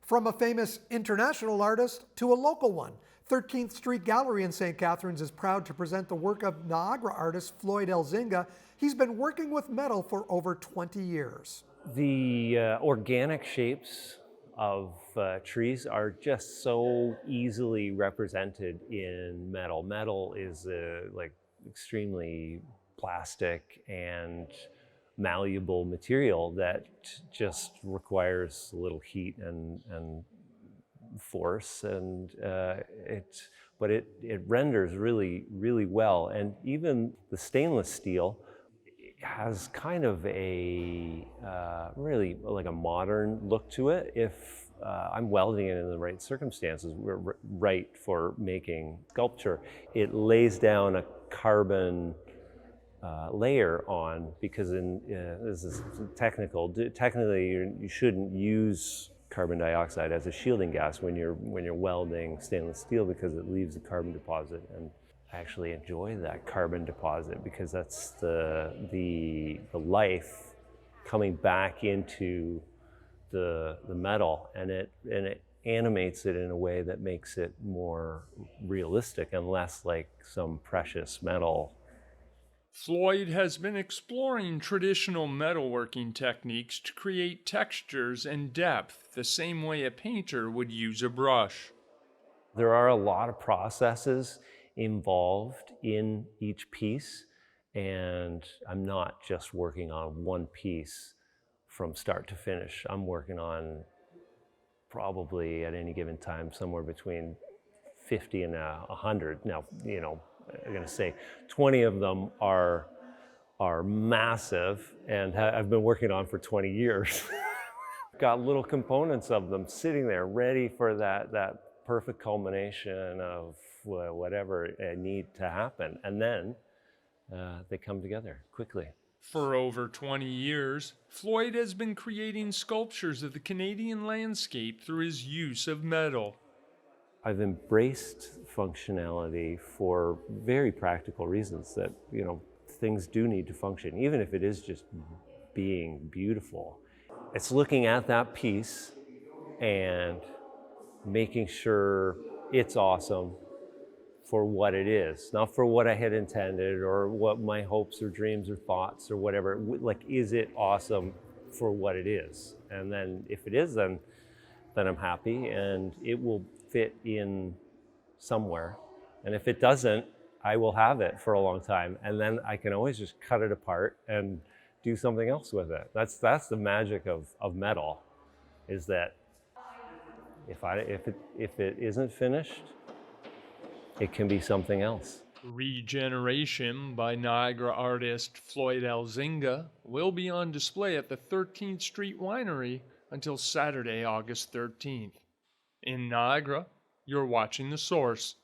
From a famous international artist to a local one, 13th Street Gallery in St. Catharines is proud to present the work of Niagara artist Floyd Elzinga. He's been working with metal for over 20 years. The organic shapes of trees are just so easily represented in metal. Metal is like extremely plastic and malleable material that just requires a little heat and force, and it renders really well. And even the stainless steel has kind of a really like a modern look to it if I'm welding it in the right circumstances, right for making sculpture. It lays down a carbon layer on, because this is technically you shouldn't use carbon dioxide as a shielding gas when you're welding stainless steel, because it leaves a carbon deposit. And I actually enjoy that carbon deposit because that's the life coming back into the metal, and it animates it in a way that makes it more realistic and less like some precious metal. Floyd has been exploring traditional metalworking techniques to create textures and depth the same way a painter would use a brush. There are a lot of processes involved in each piece, and I'm not just working on one piece from start to finish. I'm working on probably at any given time somewhere between 50 and 100. Now, I'm going to say 20 of them are massive and I've been working on for 20 years. Got little components of them sitting there ready for that perfect culmination of whatever need to happen. And then they come together quickly. For over 20 years, Floyd has been creating sculptures of the Canadian landscape through his use of metal. I've embraced functionality for very practical reasons, that, things do need to function, even if it is just being beautiful. It's looking at that piece and making sure it's awesome for what it is, not for what I had intended or what my hopes or dreams or thoughts or whatever. Like, is it awesome for what it is? And then if it is, then I'm happy and it will fit in somewhere. And if it doesn't, I will have it for a long time, and then I can always just cut it apart and do something else with it. That's the magic of metal, is that if it isn't finished, it can be something else. Regeneration by Niagara artist Floyd Elzinga will be on display at the 13th Street Winery until Saturday, August 13th. In Niagara, you're watching The Source.